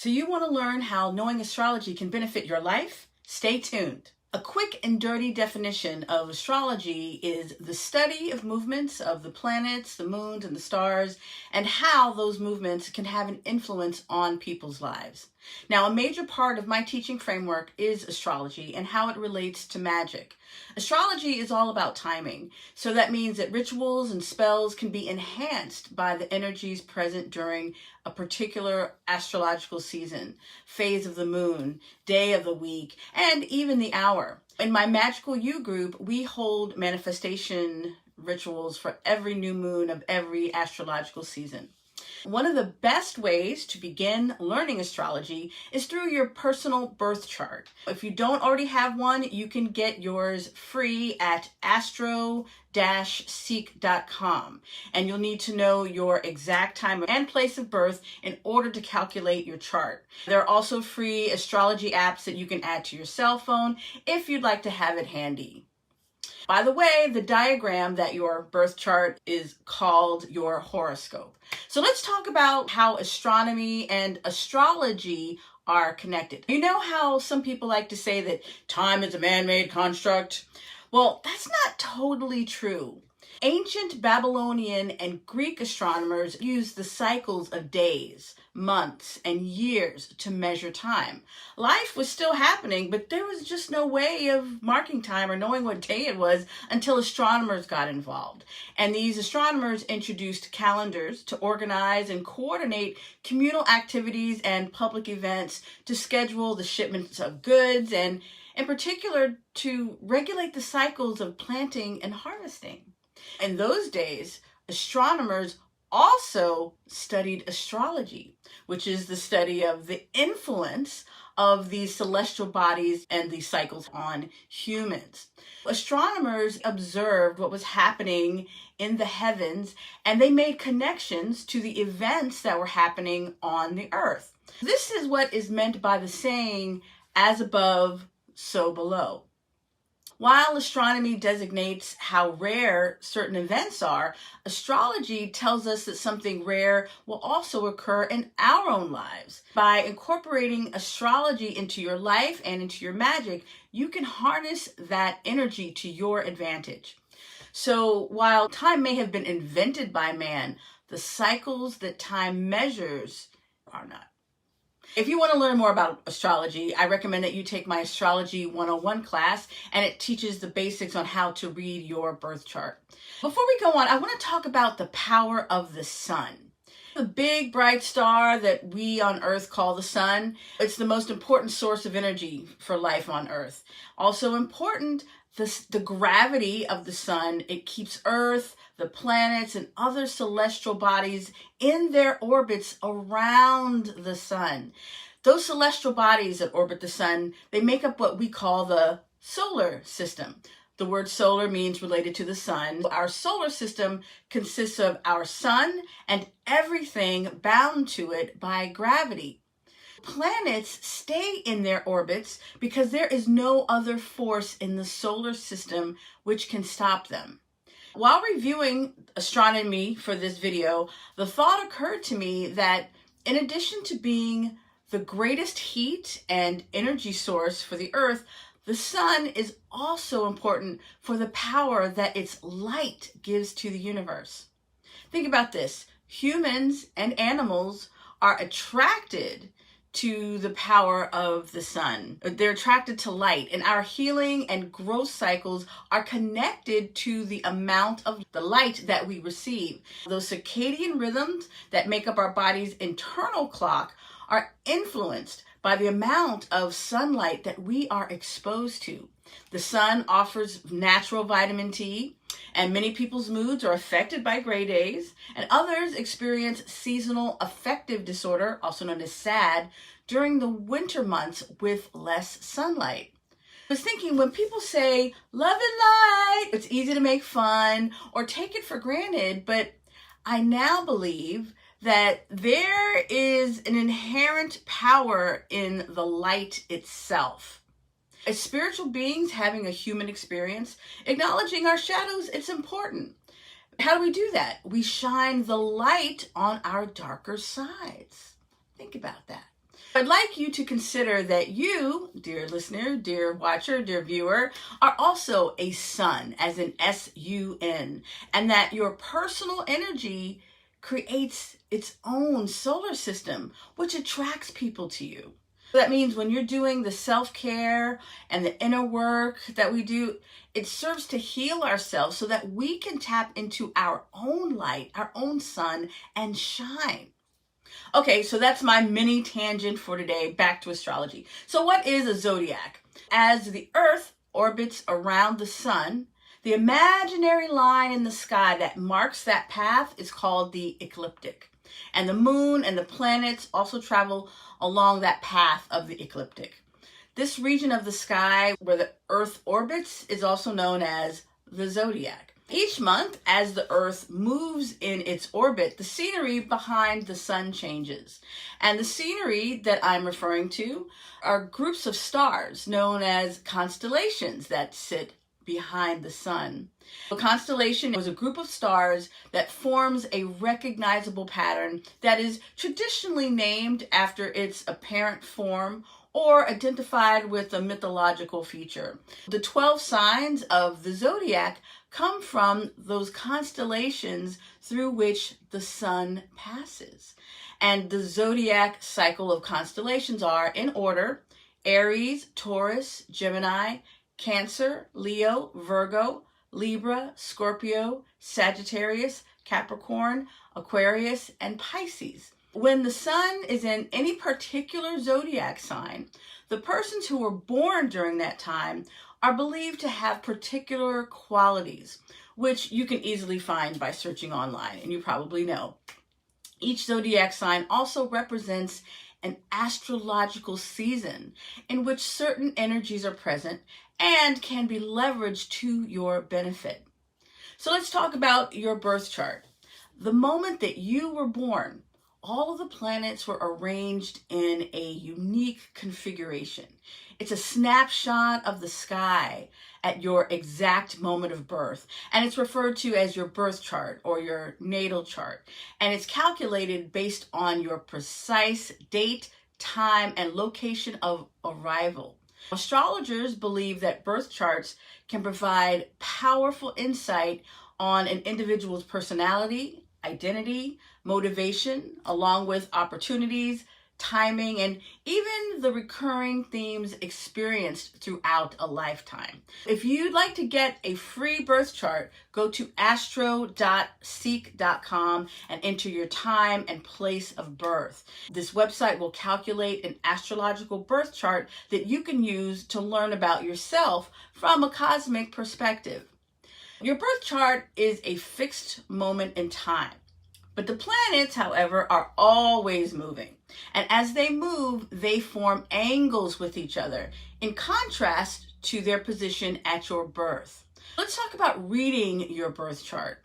So you want to learn how knowing astrology can benefit your life? Stay tuned. A quick and dirty definition of astrology is the study of movements of the planets, the moons, and the stars, and how those movements can have an influence on people's lives. Now, a major part of my teaching framework is astrology and how it relates to magic. Astrology is all about timing, so that means that rituals and spells can be enhanced by the energies present during a particular astrological season, phase of the moon, day of the week, and even the hour. In my Magical You group, we hold manifestation rituals for every new moon of every astrological season. One of the best ways to begin learning astrology is through your personal birth chart. If you don't already have one, you can get yours free at astro-seek.com. And you'll need to know your exact time and place of birth in order to calculate your chart. There are also free astrology apps that you can add to your cell phone if you'd like to have it handy. By the way, the diagram that your birth chart is called your horoscope. So let's talk about how astronomy and astrology are connected. You know how some people like to say that time is a man-made construct? Well, that's not totally true. Ancient Babylonian and Greek astronomers used the cycles of days, months, and years to measure time. Life was still happening, but there was just no way of marking time or knowing what day it was until astronomers got involved. And these astronomers introduced calendars to organize and coordinate communal activities and public events, to schedule the shipments of goods, and in particular to regulate the cycles of planting and harvesting. In those days, astronomers also studied astrology, which is the study of the influence of these celestial bodies and these cycles on humans. Astronomers observed what was happening in the heavens, and they made connections to the events that were happening on the earth. This is what is meant by the saying, as above, so below. While astronomy designates how rare certain events are, astrology tells us that something rare will also occur in our own lives. By incorporating astrology into your life and into your magic, you can harness that energy to your advantage. So while time may have been invented by man, the cycles that time measures are not. If you want to learn more about astrology, I recommend that you take my Astrology 101 class, and it teaches the basics on how to read your birth chart. Before we go on, I want to talk about the power of the sun. The big bright star that we on Earth call the sun, it's the most important source of energy for life on Earth. Also important, the gravity of the sun, it keeps Earth, the planets, and other celestial bodies in their orbits around the sun. Those celestial bodies that orbit the sun, they make up what we call the solar system. The word solar means related to the sun. Our solar system consists of our sun and everything bound to it by gravity. Planets stay in their orbits because there is no other force in the solar system which can stop them. While reviewing astronomy for this video, the thought occurred to me that in addition to being the greatest heat and energy source for the Earth, the sun is also important for the power that its light gives to the universe. Think about this. Humans and animals are attracted to the power of the sun. They're attracted to light, and our healing and growth cycles are connected to the amount of the light that we receive. Those circadian rhythms that make up our body's internal clock are influenced by the amount of sunlight that we are exposed to. The sun offers natural vitamin D, and many people's moods are affected by gray days, and others experience seasonal affective disorder, also known as SAD, during the winter months with less sunlight. I was thinking, when people say love and light, it's easy to make fun or take it for granted, but I now believe that there is an inherent power in the light itself. As spiritual beings having a human experience, acknowledging our shadows, it's important. How do we do that? We shine the light on our darker sides. Think about that. I'd like you to consider that you, dear listener, dear watcher, dear viewer, are also a sun, as in S-U-N, and that your personal energy creates its own solar system, which attracts people to you. That means when you're doing the self-care and the inner work that we do, it serves to heal ourselves so that we can tap into our own light, our own sun, and shine. Okay, so that's my mini tangent for today. Back to astrology. So what is a zodiac? As the Earth orbits around the sun, the imaginary line in the sky that marks that path is called the ecliptic. And the moon and the planets also travel along that path of the ecliptic. This region of the sky where the Earth orbits is also known as the zodiac. Each month, as the Earth moves in its orbit, the scenery behind the sun changes. And the scenery that I'm referring to are groups of stars known as constellations that sit behind the sun. A constellation is a group of stars that forms a recognizable pattern that is traditionally named after its apparent form or identified with a mythological feature. The 12 signs of the zodiac come from those constellations through which the sun passes. And the zodiac cycle of constellations are, in order, Aries, Taurus, Gemini, Cancer, Leo, Virgo, Libra, Scorpio, Sagittarius, Capricorn, Aquarius, and Pisces. When the sun is in any particular zodiac sign, the persons who were born during that time are believed to have particular qualities, which you can easily find by searching online, and you probably know. Each zodiac sign also represents an astrological season in which certain energies are present and can be leveraged to your benefit. So let's talk about your birth chart. The moment that you were born, all of the planets were arranged in a unique configuration. It's a snapshot of the sky at your exact moment of birth, and it's referred to as your birth chart or your natal chart, and it's calculated based on your precise date, time, and location of arrival. Astrologers believe that birth charts can provide powerful insight on an individual's personality, identity, motivation, along with opportunities, timing, and even the recurring themes experienced throughout a lifetime. If you'd like to get a free birth chart, go to astro.seek.com and enter your time and place of birth. This website will calculate an astrological birth chart that you can use to learn about yourself from a cosmic perspective. Your birth chart is a fixed moment in time. But the planets, however, are always moving. And as they move, they form angles with each other, in contrast to their position at your birth. Let's talk about reading your birth chart.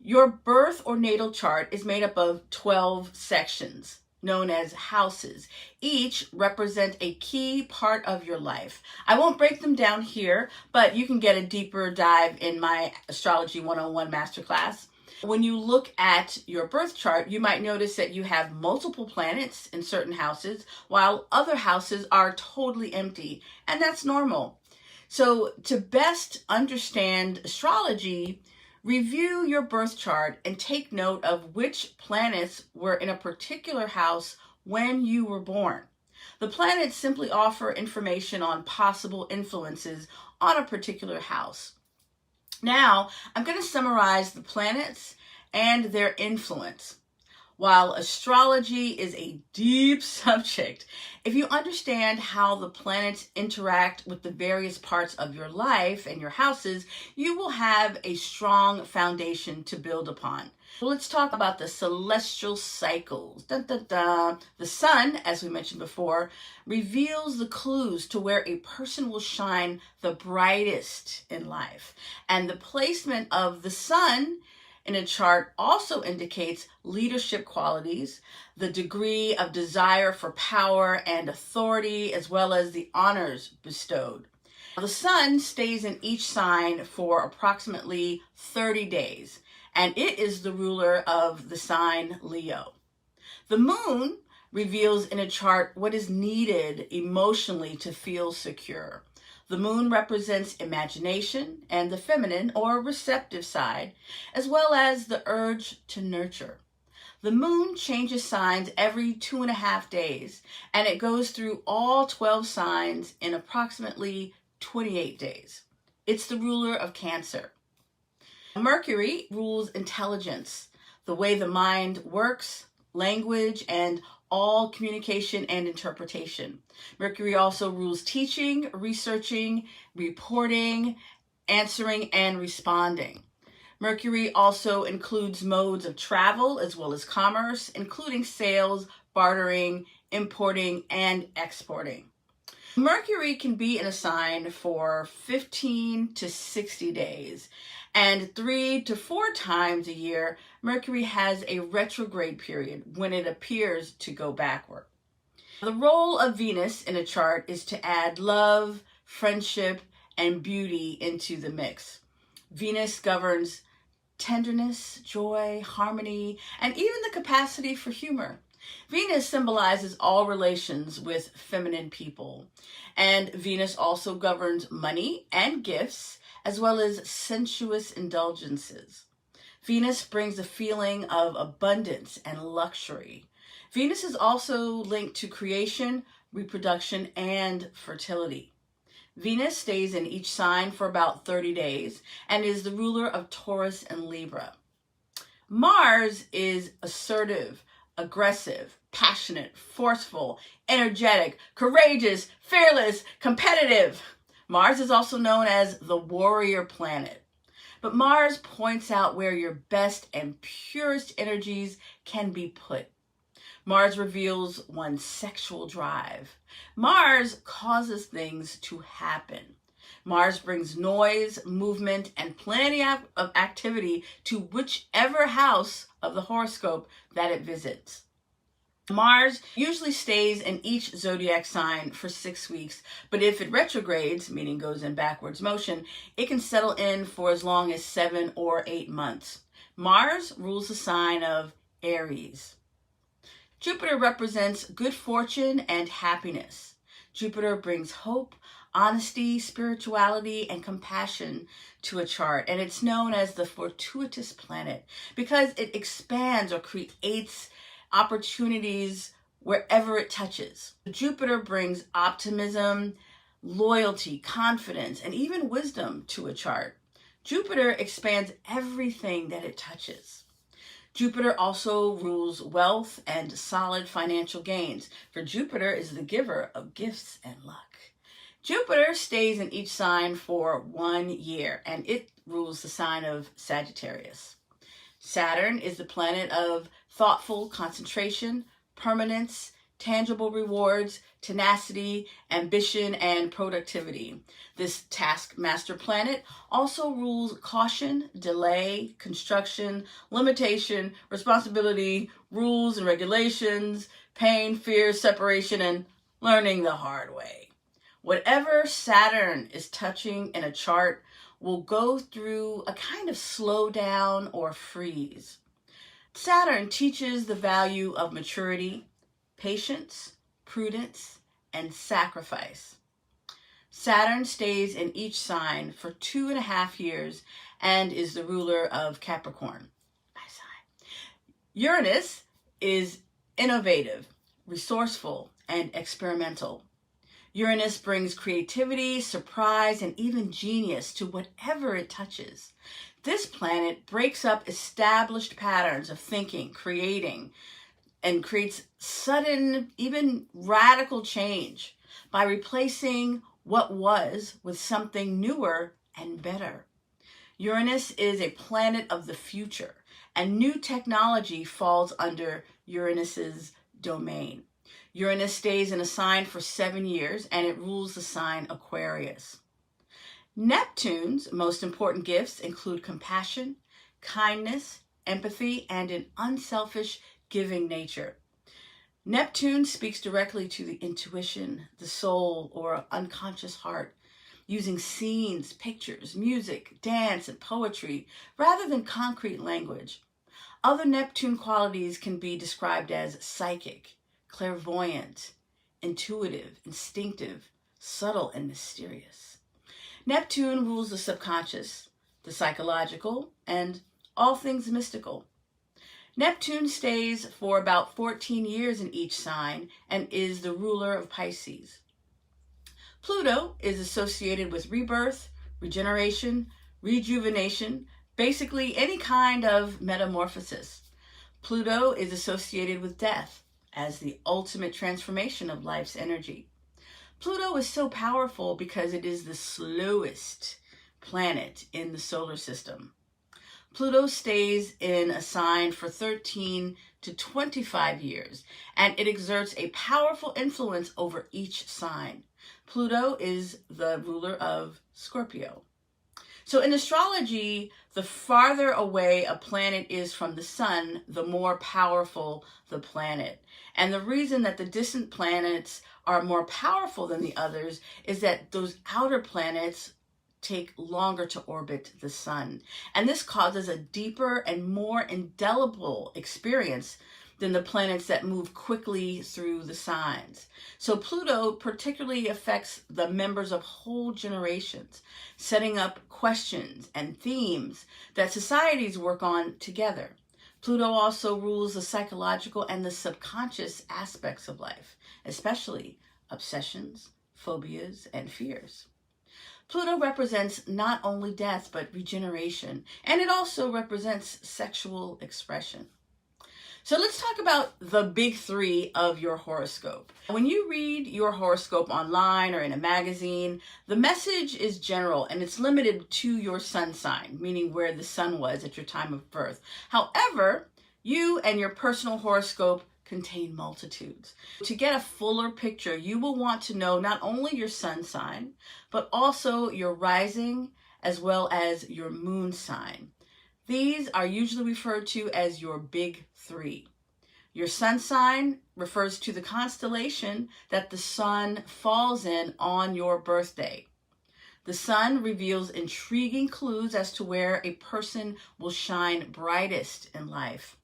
Your birth or natal chart is made up of 12 sections, known as houses. Each represent a key part of your life. I won't break them down here, but you can get a deeper dive in my Astrology 101 masterclass. When you look at your birth chart, you might notice that you have multiple planets in certain houses, while other houses are totally empty, and that's normal. So to best understand astrology, review your birth chart and take note of which planets were in a particular house when you were born. The planets simply offer information on possible influences on a particular house. Now, I'm going to summarize the planets and their influence. While astrology is a deep subject, if you understand how the planets interact with the various parts of your life and your houses, you will have a strong foundation to build upon. So let's talk about the celestial cycles. Dun, dun, dun. The sun, as we mentioned before, reveals the clues to where a person will shine the brightest in life. And the placement of the sun in a chart also indicates leadership qualities, the degree of desire for power and authority, as well as the honors bestowed. The sun stays in each sign for approximately 30 days, and it is the ruler of the sign Leo. The moon reveals in a chart what is needed emotionally to feel secure. The moon represents imagination and the feminine or receptive side, as well as the urge to nurture. The moon changes signs every 2.5 days, and it goes through all 12 signs in approximately 28 days. It's the ruler of Cancer. Mercury rules intelligence, the way the mind works, language, and all communication and interpretation. Mercury also rules teaching, researching, reporting, answering, and responding. Mercury also includes modes of travel as well as commerce, including sales, bartering, importing, and exporting. Mercury can be in a sign for 15 to 60 days, and 3 to 4 times a year, Mercury has a retrograde period when it appears to go backward. The role of Venus in a chart is to add love, friendship, and beauty into the mix. Venus governs tenderness, joy, harmony, and even the capacity for humor. Venus symbolizes all relations with feminine people, and Venus also governs money and gifts, as well as sensuous indulgences. Venus brings a feeling of abundance and luxury. Venus is also linked to creation, reproduction, and fertility. Venus stays in each sign for about 30 days and is the ruler of Taurus and Libra. Mars is assertive, aggressive, passionate, forceful, energetic, courageous, fearless, competitive. Mars is also known as the warrior planet. But Mars points out where your best and purest energies can be put. Mars reveals one's sexual drive. Mars causes things to happen. Mars brings noise, movement, and plenty of activity to whichever house of the horoscope that it visits. Mars usually stays in each zodiac sign for 6 weeks, but if it retrogrades, meaning goes in backwards motion, it can settle in for as long as 7 or 8 months. Mars rules the sign of Aries. Jupiter represents good fortune and happiness. Jupiter brings hope, honesty, spirituality, and compassion to a chart, and it's known as the fortuitous planet because it expands or creates opportunities wherever it touches. Jupiter brings optimism, loyalty, confidence, and even wisdom to a chart. Jupiter expands everything that it touches. Jupiter also rules wealth and solid financial gains, for Jupiter is the giver of gifts and luck. Jupiter stays in each sign for 1 year, and it rules the sign of Sagittarius. Saturn is the planet of thoughtful concentration, permanence, tangible rewards, tenacity, ambition, and productivity. This taskmaster planet also rules caution, delay, construction, limitation, responsibility, rules and regulations, pain, fear, separation, and learning the hard way. Whatever Saturn is touching in a chart will go through a kind of slowdown or freeze. Saturn teaches the value of maturity, patience, prudence, and sacrifice. Saturn stays in each sign for 2.5 years and is the ruler of Capricorn. My sign. Uranus is innovative, resourceful, and experimental. Uranus brings creativity, surprise, and even genius to whatever it touches. This planet breaks up established patterns of thinking, creating, and creates sudden, even radical change by replacing what was with something newer and better. Uranus is a planet of the future, and new technology falls under Uranus's domain. Uranus stays in a sign for 7 years, and it rules the sign Aquarius. Neptune's most important gifts include compassion, kindness, empathy, and an unselfish, giving nature. Neptune speaks directly to the intuition, the soul, or unconscious heart, using scenes, pictures, music, dance, and poetry, rather than concrete language. Other Neptune qualities can be described as psychic, clairvoyant, intuitive, instinctive, subtle, and mysterious. Neptune rules the subconscious, the psychological, and all things mystical. Neptune stays for about 14 years in each sign and is the ruler of Pisces. Pluto is associated with rebirth, regeneration, rejuvenation, basically any kind of metamorphosis. Pluto is associated with death as the ultimate transformation of life's energy. Pluto is so powerful because it is the slowest planet in the solar system. Pluto stays in a sign for 13 to 25 years, and it exerts a powerful influence over each sign. Pluto is the ruler of Scorpio. So in astrology, the farther away a planet is from the sun, the more powerful the planet. And the reason that the distant planets are more powerful than the others is that those outer planets take longer to orbit the sun. And this causes a deeper and more indelible experience than the planets that move quickly through the signs. So Pluto particularly affects the members of whole generations, setting up questions and themes that societies work on together. Pluto also rules the psychological and the subconscious aspects of life, especially obsessions, phobias, and fears. Pluto represents not only death, but regeneration, and it also represents sexual expression. So let's talk about the big three of your horoscope. When you read your horoscope online or in a magazine, the message is general and it's limited to your sun sign, meaning where the sun was at your time of birth. However, you and your personal horoscope contain multitudes. To get a fuller picture, you will want to know not only your sun sign, but also your rising as well as your moon sign. These are usually referred to as your big three. Your sun sign refers to the constellation that the sun falls in on your birthday. The sun reveals intriguing clues as to where a person will shine brightest in life.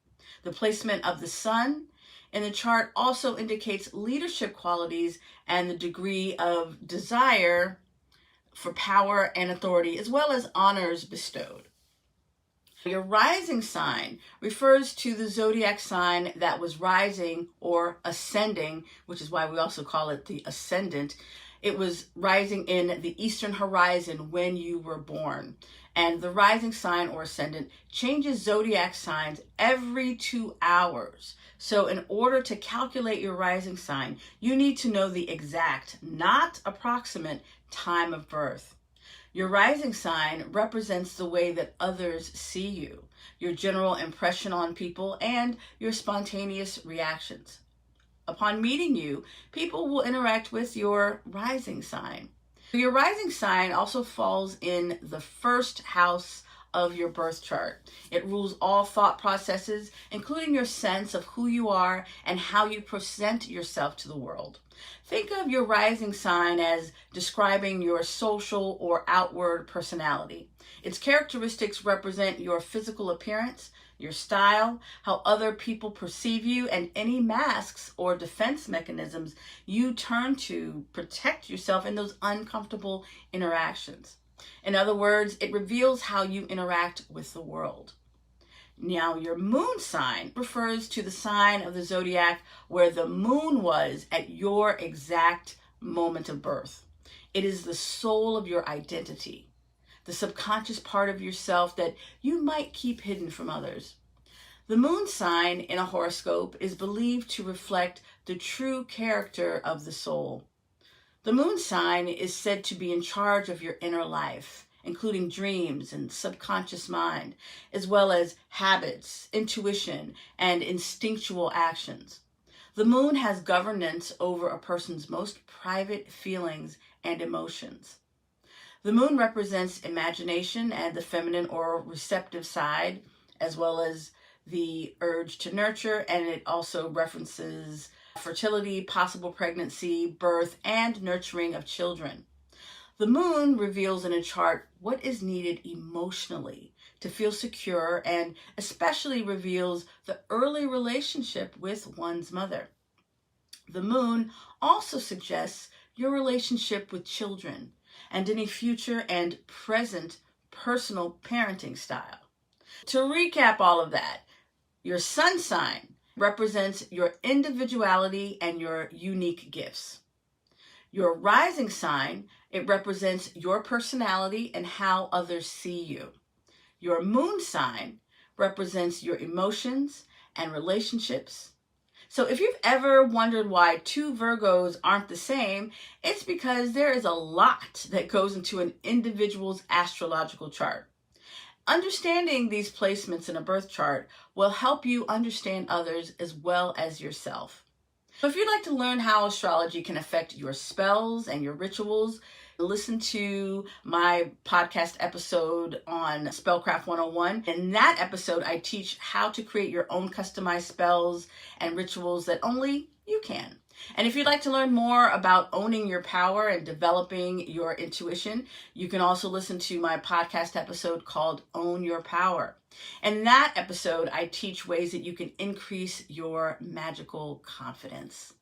The placement of the sun in the chart also indicates leadership qualities and the degree of desire for power and authority, as well as honors bestowed. Your rising sign refers to the zodiac sign that was rising or ascending, which is why we also call it the ascendant. It was rising in the eastern horizon when you were born. And the rising sign or ascendant changes zodiac signs every 2 hours. So in order to calculate your rising sign, you need to know the exact, not approximate, time of birth. Your rising sign represents the way that others see you, your general impression on people, and your spontaneous reactions. Upon meeting you, people will interact with your rising sign. Your rising sign also falls in the first house of your birth chart. It rules all thought processes, including your sense of who you are and how you present yourself to the world. Think of your rising sign as describing your social or outward personality. Its characteristics represent your physical appearance, your style, how other people perceive you, and any masks or defense mechanisms you turn to protect yourself in those uncomfortable interactions. In other words, it reveals how you interact with the world. Now, your moon sign refers to the sign of the zodiac where the moon was at your exact moment of birth. It is the soul of your identity, the subconscious part of yourself that you might keep hidden from others. The moon sign in a horoscope is believed to reflect the true character of the soul. The moon sign is said to be in charge of your inner life, including dreams and subconscious mind, as well as habits, intuition, and instinctual actions. The moon has governance over a person's most private feelings and emotions. The moon represents imagination and the feminine or receptive side, as well as the urge to nurture, and it also references fertility, possible pregnancy, birth, and nurturing of children. The moon reveals in a chart what is needed emotionally to feel secure, and especially reveals the early relationship with one's mother. The moon also suggests your relationship with children and any future and present personal parenting style. To recap all of that, your sun sign represents your individuality and your unique gifts. Your rising sign, it represents your personality and how others see you. Your moon sign represents your emotions and relationships. So if you've ever wondered why two Virgos aren't the same, it's because there is a lot that goes into an individual's astrological chart. Understanding these placements in a birth chart will help you understand others as well as yourself. So if you'd like to learn how astrology can affect your spells and your rituals, listen to my podcast episode on Spellcraft 101. In that episode, I teach how to create your own customized spells and rituals that only you can. And if you'd like to learn more about owning your power and developing your intuition, you can also listen to my podcast episode called Own Your Power. In that episode, I teach ways that you can increase your magical confidence.